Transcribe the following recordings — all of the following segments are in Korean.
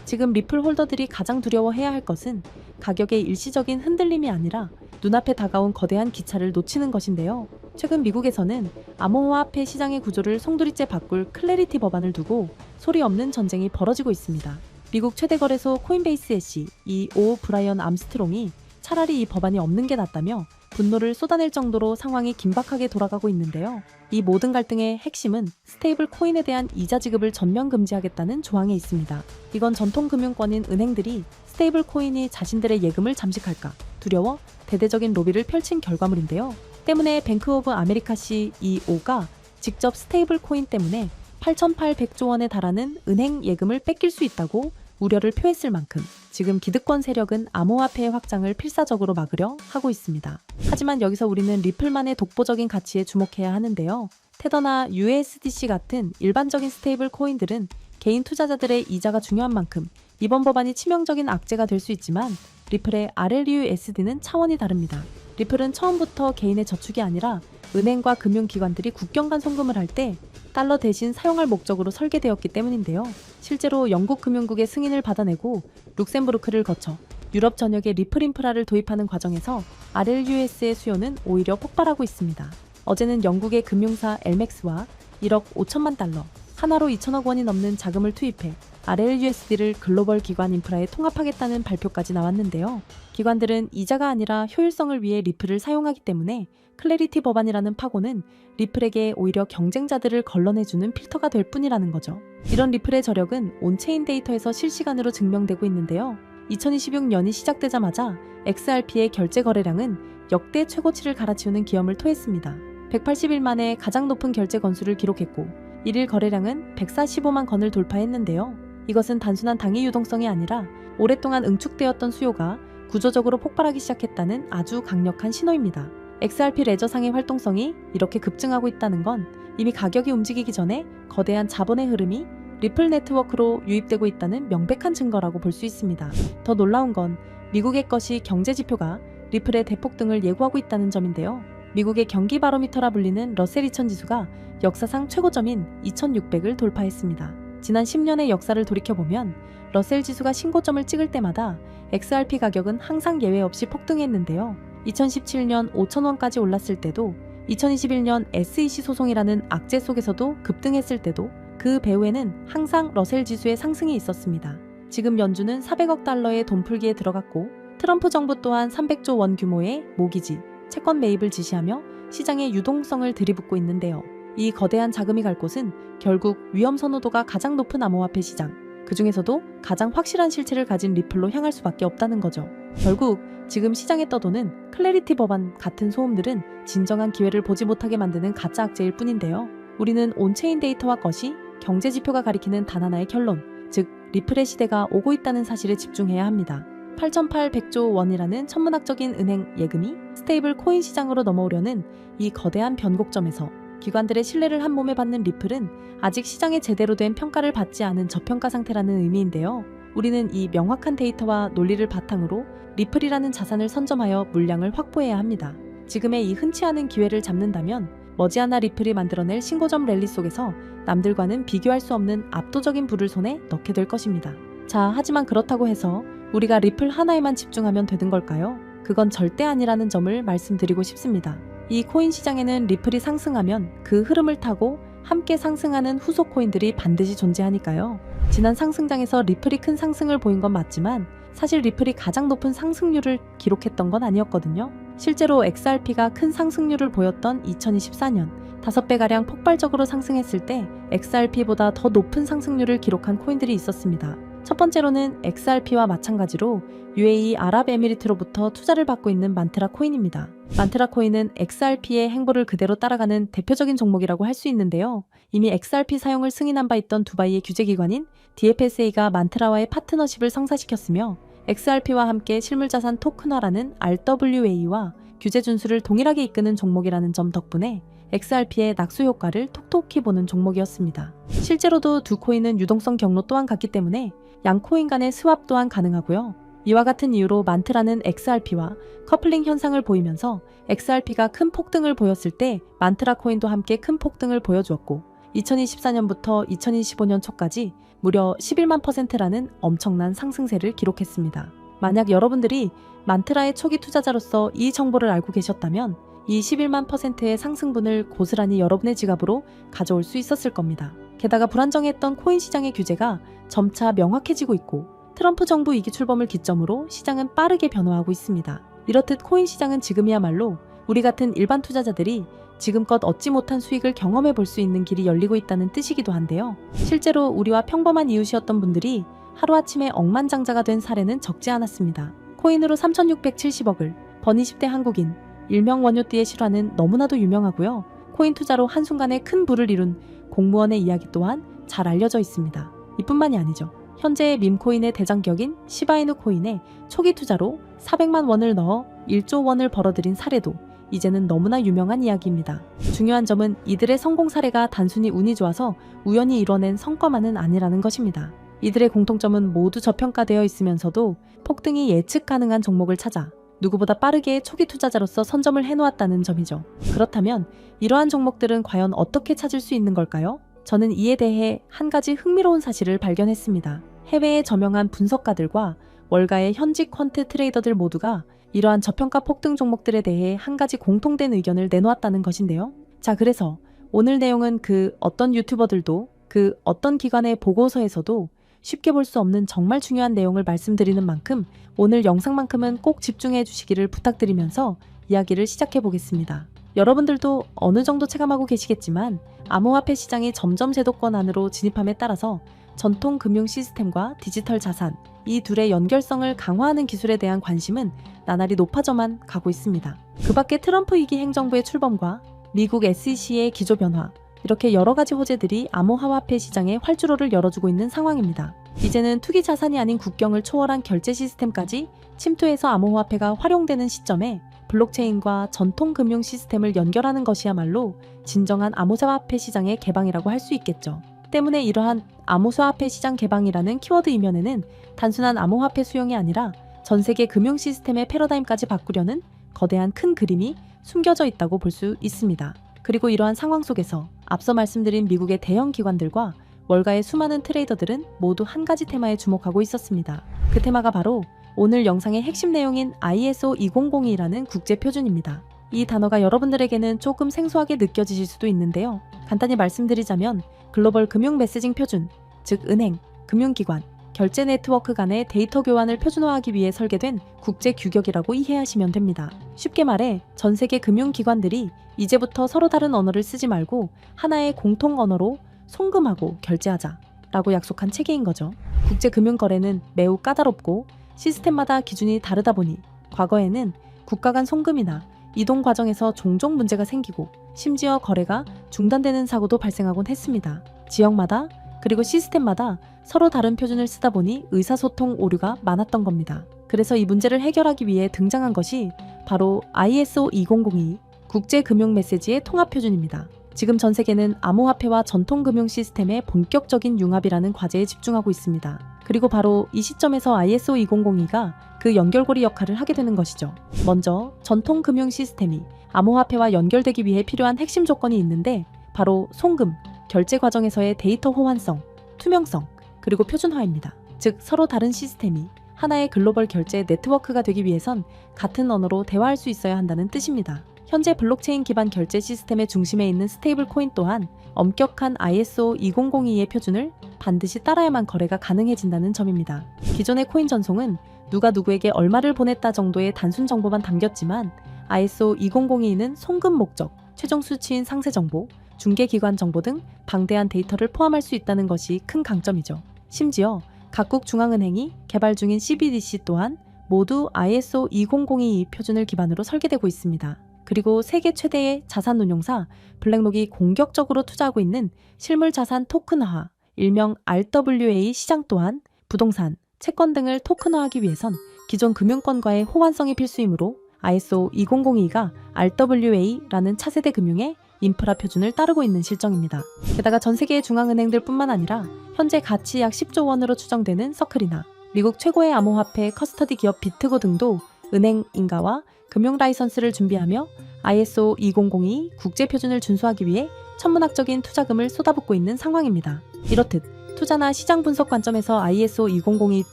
지금 리플 홀더들이 가장 두려워해야 할 것은 가격의 일시적인 흔들림이 아니라 눈앞에 다가온 거대한 기차를 놓치는 것인데요. 최근 미국에서는 암호화폐 시장의 구조를 송두리째 바꿀 클래리티 법안을 두고 소리 없는 전쟁이 벌어지고 있습니다. 미국 최대 거래소 코인베이스의 CEO 브라이언 암스트롱이 차라리 이 법안이 없는 게 낫다며 분노를 쏟아낼 정도로 상황이 긴박하게 돌아가고 있는데요. 이 모든 갈등의 핵심은 스테이블 코인에 대한 이자 지급을 전면 금지하겠다는 조항에 있습니다. 이건 전통 금융권인 은행들이 스테이블 코인이 자신들의 예금을 잠식할까 두려워 대대적인 로비를 펼친 결과물인데요. 때문에 뱅크 오브 아메리카 CEO가 직접 스테이블 코인 때문에 8,800조 원에 달하는 은행 예금을 뺏길 수 있다고 우려를 표했을 만큼 지금 기득권 세력은 암호화폐의 확장을 필사적으로 막으려 하고 있습니다. 하지만 여기서 우리는 리플만의 독보적인 가치에 주목해야 하는데요. 테더나 USDC 같은 일반적인 스테이블 코인들은 개인 투자자들의 이자가 중요한 만큼 이번 법안이 치명적인 악재가 될 수 있지만 리플의 RLUSD는 차원이 다릅니다. 리플은 처음부터 개인의 저축이 아니라 은행과 금융기관들이 국경 간 송금을 할 때 달러 대신 사용할 목적으로 설계되었기 때문인데요. 실제로 영국 금융국의 승인을 받아내고 룩셈부르크를 거쳐 유럽 전역에 리플 인프라를 도입하는 과정에서 RLUS의 수요는 오히려 폭발하고 있습니다. 어제는 영국의 금융사 엘맥스와 1억 5천만 달러, 하나로 2천억 원이 넘는 자금을 투입해 RLUSD를 글로벌 기관 인프라에 통합하겠다는 발표까지 나왔는데요. 기관들은 이자가 아니라 효율성을 위해 리플을 사용하기 때문에 클래리티 법안이라는 파고는 리플에게 오히려 경쟁자들을 걸러내주는 필터가 될 뿐이라는 거죠. 이런 리플의 저력은 온체인 데이터에서 실시간으로 증명되고 있는데요. 2026년이 시작되자마자 XRP의 결제 거래량은 역대 최고치를 갈아치우는 기염을 토했습니다. 180일 만에 가장 높은 결제 건수를 기록했고 1일 거래량은 145만 건을 돌파했는데요. 이것은 단순한 당일 유동성이 아니라 오랫동안 응축되었던 수요가 구조적으로 폭발하기 시작했다는 아주 강력한 신호입니다. XRP 레저상의 활동성이 이렇게 급증하고 있다는 건 이미 가격이 움직이기 전에 거대한 자본의 흐름이 리플 네트워크로 유입되고 있다는 명백한 증거라고 볼 수 있습니다. 더 놀라운 건 미국의 것이 경제 지표가 리플의 대폭등을 예고하고 있다는 점인데요. 미국의 경기 바로미터라 불리는 러셀 2000 지수가 역사상 최고점인 2600을 돌파했습니다. 지난 10년의 역사를 돌이켜보면 러셀 지수가 신고점을 찍을 때마다 XRP 가격은 항상 예외 없이 폭등했는데요. 2017년 5,000원까지 올랐을 때도 2021년 SEC 소송이라는 악재 속에서도 급등했을 때도 그 배후에는 항상 러셀 지수의 상승이 있었습니다. 지금 연준은 400억 달러의 돈풀기에 들어갔고 트럼프 정부 또한 300조 원 규모의 모기지, 채권 매입을 지시하며 시장의 유동성을 들이붓고 있는데요. 이 거대한 자금이 갈 곳은 결국 위험 선호도가 가장 높은 암호화폐 시장, 그 중에서도 가장 확실한 실체를 가진 리플로 향할 수밖에 없다는 거죠. 결국 지금 시장에 떠도는 클래리티 법안 같은 소음들은 진정한 기회를 보지 못하게 만드는 가짜 악재일 뿐인데요. 우리는 온체인 데이터와 것이 경제 지표가 가리키는 단 하나의 결론, 즉 리플의 시대가 오고 있다는 사실에 집중해야 합니다. 8,800조 원이라는 천문학적인 은행 예금이 스테이블 코인 시장으로 넘어오려는 이 거대한 변곡점에서 기관들의 신뢰를 한 몸에 받는 리플은 아직 시장에 제대로 된 평가를 받지 않은 저평가 상태라는 의미인데요. 우리는 이 명확한 데이터와 논리를 바탕으로 리플이라는 자산을 선점하여 물량을 확보해야 합니다. 지금의 이 흔치 않은 기회를 잡는다면 머지않아 리플이 만들어낼 신고점 랠리 속에서 남들과는 비교할 수 없는 압도적인 부를 손에 넣게 될 것입니다. 자, 하지만 그렇다고 해서 우리가 리플 하나에만 집중하면 되는 걸까요? 그건 절대 아니라는 점을 말씀드리고 싶습니다. 이 코인 시장에는 리플이 상승하면 그 흐름을 타고 함께 상승하는 후속 코인들이 반드시 존재하니까요. 지난 상승장에서 리플이 큰 상승을 보인 건 맞지만 사실 리플이 가장 높은 상승률을 기록했던 건 아니었거든요. 실제로 XRP가 큰 상승률을 보였던 2024년 5배가량 폭발적으로 상승했을 때 XRP보다 더 높은 상승률을 기록한 코인들이 있었습니다. 첫 번째로는 XRP와 마찬가지로 UAE 아랍에미리트로부터 투자를 받고 있는 만트라 코인입니다. 만트라 코인은 XRP의 행보를 그대로 따라가는 대표적인 종목이라고 할 수 있는데요. 이미 XRP 사용을 승인한 바 있던 두바이의 규제기관인 DFSA가 만트라와의 파트너십을 성사시켰으며 XRP와 함께 실물자산 토큰화라는 RWA와 규제 준수를 동일하게 이끄는 종목이라는 점 덕분에 XRP의 낙수 효과를 톡톡히 보는 종목이었습니다. 실제로도 두 코인은 유동성 경로 또한 같기 때문에 양 코인 간의 스왑 또한 가능하고요. 이와 같은 이유로 만트라는 XRP와 커플링 현상을 보이면서 XRP가 큰 폭등을 보였을 때 만트라 코인도 함께 큰 폭등을 보여주었고 2024년부터 2025년 초까지 무려 11만 %라는 엄청난 상승세를 기록했습니다. 만약 여러분들이 만트라의 초기 투자자로서 이 정보를 알고 계셨다면 이 11만 %의 상승분을 고스란히 여러분의 지갑으로 가져올 수 있었을 겁니다. 게다가 불안정했던 코인 시장의 규제가 점차 명확해지고 있고 트럼프 정부 2기 출범을 기점으로 시장은 빠르게 변화하고 있습니다. 이렇듯 코인 시장은 지금이야말로 우리 같은 일반 투자자들이 지금껏 얻지 못한 수익을 경험해 볼 수 있는 길이 열리고 있다는 뜻이기도 한데요. 실제로 우리와 평범한 이웃이었던 분들이 하루아침에 억만장자가 된 사례는 적지 않았습니다. 코인으로 3,670억을 번 20대 한국인, 일명 원효띠의 실화는 너무나도 유명하고요. 코인 투자로 한순간에 큰 부를 이룬 공무원의 이야기 또한 잘 알려져 있습니다. 이뿐만이 아니죠. 현재의 밈코인의 대장격인 시바이누 코인에 초기 투자로 400만 원을 넣어 1조 원을 벌어들인 사례도 이제는 너무나 유명한 이야기입니다. 중요한 점은 이들의 성공 사례가 단순히 운이 좋아서 우연히 이뤄낸 성과만은 아니라는 것입니다. 이들의 공통점은 모두 저평가되어 있으면서도 폭등이 예측 가능한 종목을 찾아 누구보다 빠르게 초기 투자자로서 선점을 해놓았다는 점이죠. 그렇다면 이러한 종목들은 과연 어떻게 찾을 수 있는 걸까요? 저는 이에 대해 한 가지 흥미로운 사실을 발견했습니다. 해외의 저명한 분석가들과 월가의 현직 퀀트 트레이더들 모두가 이러한 저평가 폭등 종목들에 대해 한 가지 공통된 의견을 내놓았다는 것인데요. 자, 그래서 오늘 내용은 그 어떤 유튜버들도 그 어떤 기관의 보고서에서도 쉽게 볼 수 없는 정말 중요한 내용을 말씀드리는 만큼 오늘 영상만큼은 꼭 집중해 주시기를 부탁드리면서 이야기를 시작해 보겠습니다. 여러분들도 어느 정도 체감하고 계시겠지만 암호화폐 시장이 점점 제도권 안으로 진입함에 따라서 전통 금융 시스템과 디지털 자산, 이 둘의 연결성을 강화하는 기술에 대한 관심은 나날이 높아져만 가고 있습니다. 그 밖에 트럼프 2기 행정부의 출범과 미국 SEC의 기조 변화, 이렇게 여러 가지 호재들이 암호화폐 시장에 활주로를 열어주고 있는 상황입니다. 이제는 투기 자산이 아닌 국경을 초월한 결제 시스템까지 침투해서 암호화폐가 활용되는 시점에 블록체인과 전통 금융 시스템을 연결하는 것이야말로 진정한 암호화폐 시장의 개방이라고 할 수 있겠죠. 때문에 이러한 암호화폐 시장 개방이라는 키워드 이면에는 단순한 암호화폐 수용이 아니라 전 세계 금융 시스템의 패러다임까지 바꾸려는 거대한 큰 그림이 숨겨져 있다고 볼 수 있습니다. 그리고 이러한 상황 속에서 앞서 말씀드린 미국의 대형 기관들과 월가의 수많은 트레이더들은 모두 한 가지 테마에 주목하고 있었습니다. 그 테마가 바로 오늘 영상의 핵심 내용인 ISO 2002라는 국제 표준입니다. 이 단어가 여러분들에게는 조금 생소하게 느껴지실 수도 있는데요. 간단히 말씀드리자면 글로벌 금융 메시징 표준, 즉 은행, 금융기관, 결제 네트워크 간의 데이터 교환을 표준화하기 위해 설계된 국제 규격이라고 이해하시면 됩니다. 쉽게 말해 전 세계 금융기관들이 이제부터 서로 다른 언어를 쓰지 말고 하나의 공통 언어로 송금하고 결제하자 라고 약속한 체계인 거죠. 국제 금융거래는 매우 까다롭고 시스템마다 기준이 다르다 보니 과거에는 국가 간 송금이나 이동 과정에서 종종 문제가 생기고 심지어 거래가 중단되는 사고도 발생하곤 했습니다. 지역마다 그리고 시스템마다 서로 다른 표준을 쓰다 보니 의사소통 오류가 많았던 겁니다. 그래서 이 문제를 해결하기 위해 등장한 것이 바로 ISO 2002 국제금융 메시지의 통합 표준입니다. 지금 전 세계는 암호화폐와 전통금융 시스템의 본격적인 융합이라는 과제에 집중하고 있습니다. 그리고 바로 이 시점에서 ISO 2002가 그 연결고리 역할을 하게 되는 것이죠. 먼저 전통금융 시스템이 암호화폐와 연결되기 위해 필요한 핵심 조건이 있는데 바로 송금, 결제 과정에서의 데이터 호환성, 투명성, 그리고 표준화입니다. 즉 서로 다른 시스템이 하나의 글로벌 결제 네트워크가 되기 위해선 같은 언어로 대화할 수 있어야 한다는 뜻입니다. 현재 블록체인 기반 결제 시스템의 중심에 있는 스테이블 코인 또한 엄격한 ISO 2002의 표준을 반드시 따라야만 거래가 가능해진다는 점입니다. 기존의 코인 전송은 누가 누구에게 얼마를 보냈다 정도의 단순 정보만 담겼지만 ISO 2002는 송금 목적, 최종 수치인 상세 정보, 중개기관 정보 등 방대한 데이터를 포함할 수 있다는 것이 큰 강점이죠. 심지어 각국 중앙은행이 개발 중인 CBDC 또한 모두 ISO 2002 표준을 기반으로 설계되고 있습니다. 그리고 세계 최대의 자산 운용사 블랙록이 공격적으로 투자하고 있는 실물 자산 토큰화, 일명 RWA 시장 또한 부동산, 채권 등을 토큰화하기 위해선 기존 금융권과의 호환성이 필수이므로 ISO 2002가 RWA라는 차세대 금융의 인프라 표준을 따르고 있는 실정입니다. 게다가 전 세계의 중앙은행들 뿐만 아니라 현재 가치 약 10조 원으로 추정되는 서클이나 미국 최고의 암호화폐 커스터디 기업 비트고 등도 은행 인가와 금융 라이선스를 준비하며 ISO 2002 국제 표준을 준수하기 위해 천문학적인 투자금을 쏟아붓고 있는 상황입니다. 이렇듯 투자나 시장 분석 관점에서 ISO 2002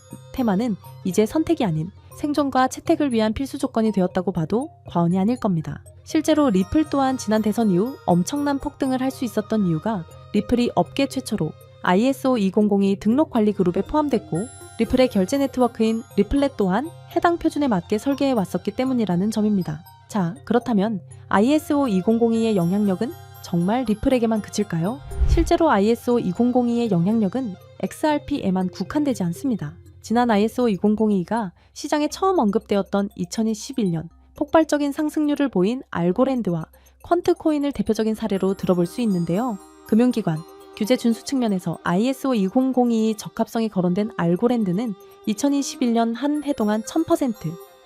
테마는 이제 선택이 아닌 생존과 채택을 위한 필수 조건이 되었다고 봐도 과언이 아닐 겁니다. 실제로 리플 또한 지난 대선 이후 엄청난 폭등을 할 수 있었던 이유가 리플이 업계 최초로 ISO 2002 등록 관리 그룹에 포함됐고 리플의 결제 네트워크인 리플렛 또한 해당 표준에 맞게 설계해 왔었기 때문이라는 점입니다. 자, 그렇다면 ISO 2002의 영향력은 정말 리플에게만 그칠까요? 실제로 ISO 2002의 영향력은 XRP에만 국한되지 않습니다. 지난 ISO 2002가 시장에 처음 언급되었던 2021년 폭발적인 상승률을 보인 알고랜드와 퀀트코인을 대표적인 사례로 들어볼 수 있는데요. 금융기관, 규제 준수 측면에서 ISO 2002의 적합성이 거론된 알고랜드는 2021년 한 해 동안 1000%,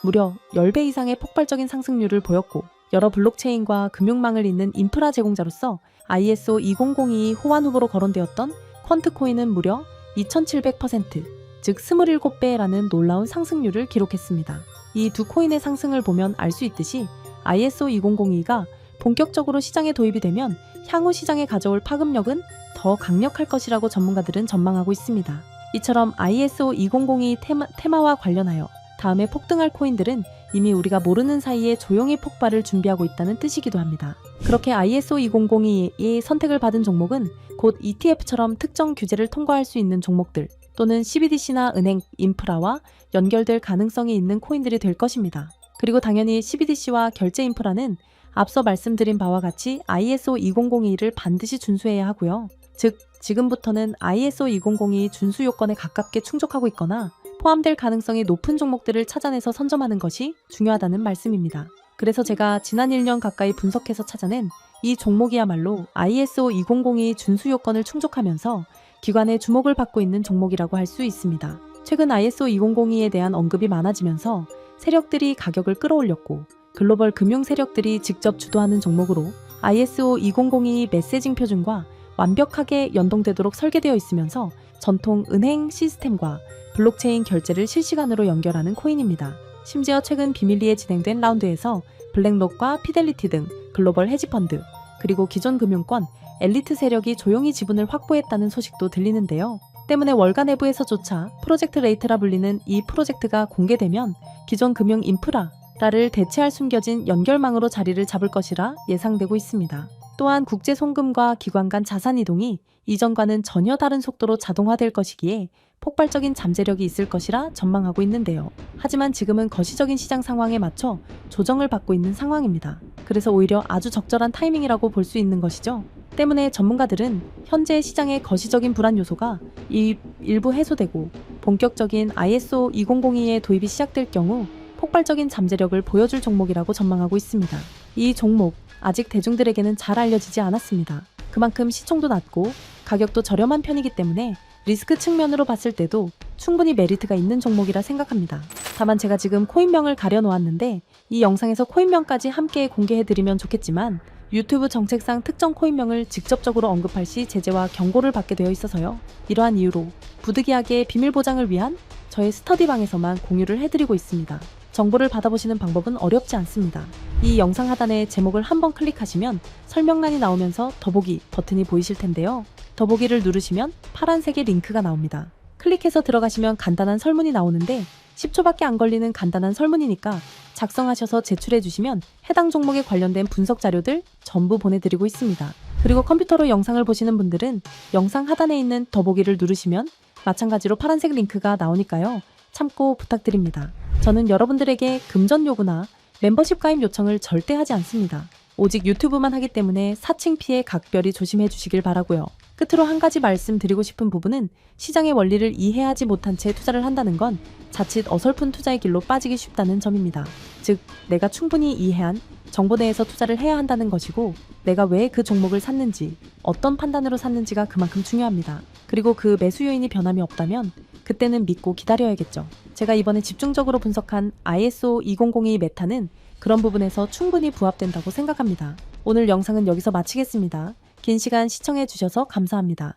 무려 10배 이상의 폭발적인 상승률을 보였고 여러 블록체인과 금융망을 잇는 인프라 제공자로서 ISO 2002 호환 후보로 거론되었던 퀀트코인은 무려 2700%, 즉 27배라는 놀라운 상승률을 기록했습니다. 이 두 코인의 상승을 보면 알 수 있듯이 ISO 2002가 본격적으로 시장에 도입이 되면 향후 시장에 가져올 파급력은 더 강력할 것이라고 전문가들은 전망하고 있습니다. 이처럼 ISO 2002 테마와 관련하여 다음에 폭등할 코인들은 이미 우리가 모르는 사이에 조용히 폭발을 준비하고 있다는 뜻이기도 합니다. 그렇게 ISO 2002의 선택을 받은 종목은 곧 ETF처럼 특정 규제를 통과할 수 있는 종목들 또는 CBDC나 은행, 인프라와 연결될 가능성이 있는 코인들이 될 것입니다. 그리고 당연히 CBDC와 결제 인프라는 앞서 말씀드린 바와 같이 ISO 2002를 반드시 준수해야 하고요. 즉, 지금부터는 ISO 2002 준수 요건에 가깝게 충족하고 있거나 포함될 가능성이 높은 종목들을 찾아내서 선점하는 것이 중요하다는 말씀입니다. 그래서 제가 지난 1년 가까이 분석해서 찾아낸 이 종목이야말로 ISO 2002 준수 요건을 충족하면서 기관의 주목을 받고 있는 종목이라고 할 수 있습니다. 최근 ISO 2002에 대한 언급이 많아지면서 세력들이 가격을 끌어올렸고 글로벌 금융 세력들이 직접 주도하는 종목으로 ISO 2002 메시징 표준과 완벽하게 연동되도록 설계되어 있으면서 전통 은행 시스템과 블록체인 결제를 실시간으로 연결하는 코인입니다. 심지어 최근 비밀리에 진행된 라운드에서 블랙록과 피델리티 등 글로벌 헤지펀드, 그리고 기존 금융권, 엘리트 세력이 조용히 지분을 확보했다는 소식도 들리는데요. 때문에 월가 내부에서조차 프로젝트 레이트라 불리는 이 프로젝트가 공개되면 기존 금융 인프라를 대체할 숨겨진 연결망으로 자리를 잡을 것이라 예상되고 있습니다. 또한 국제 송금과 기관 간 자산 이동이 이전과는 전혀 다른 속도로 자동화될 것이기에 폭발적인 잠재력이 있을 것이라 전망하고 있는데요. 하지만 지금은 거시적인 시장 상황에 맞춰 조정을 받고 있는 상황입니다. 그래서 오히려 아주 적절한 타이밍이라고 볼 수 있는 것이죠. 때문에 전문가들은 현재 시장의 거시적인 불안 요소가 일부 해소되고 본격적인 ISO 2002의 도입이 시작될 경우 폭발적인 잠재력을 보여줄 종목이라고 전망하고 있습니다. 이 종목 아직 대중들에게는 잘 알려지지 않았습니다. 그만큼 시총도 낮고 가격도 저렴한 편이기 때문에 리스크 측면으로 봤을 때도 충분히 메리트가 있는 종목이라 생각합니다. 다만 제가 지금 코인명을 가려놓았는데 이 영상에서 코인명까지 함께 공개해드리면 좋겠지만 유튜브 정책상 특정 코인명을 직접적으로 언급할 시 제재와 경고를 받게 되어 있어서요. 이러한 이유로 부득이하게 비밀 보장을 위한 저의 스터디방에서만 공유를 해드리고 있습니다. 정보를 받아보시는 방법은 어렵지 않습니다. 이 영상 하단에 제목을 한번 클릭하시면 설명란이 나오면서 더보기 버튼이 보이실 텐데요. 더보기를 누르시면 파란색의 링크가 나옵니다. 클릭해서 들어가시면 간단한 설문이 나오는데 10초밖에 안 걸리는 간단한 설문이니까 작성하셔서 제출해 주시면 해당 종목에 관련된 분석 자료들 전부 보내드리고 있습니다. 그리고 컴퓨터로 영상을 보시는 분들은 영상 하단에 있는 더보기를 누르시면 마찬가지로 파란색 링크가 나오니까요. 참고 부탁드립니다. 저는 여러분들에게 금전 요구나 멤버십 가입 요청을 절대 하지 않습니다. 오직 유튜브만 하기 때문에 사칭 피해 각별히 조심해 주시길 바라고요. 끝으로 한 가지 말씀드리고 싶은 부분은 시장의 원리를 이해하지 못한 채 투자를 한다는 건 자칫 어설픈 투자의 길로 빠지기 쉽다는 점입니다. 즉, 내가 충분히 이해한 정보 내에서 투자를 해야 한다는 것이고 내가 왜 그 종목을 샀는지, 어떤 판단으로 샀는지가 그만큼 중요합니다. 그리고 그 매수 요인이 변함이 없다면 그때는 믿고 기다려야겠죠. 제가 이번에 집중적으로 분석한 ISO 2002 메타는 그런 부분에서 충분히 부합된다고 생각합니다. 오늘 영상은 여기서 마치겠습니다. 긴 시간 시청해 주셔서 감사합니다.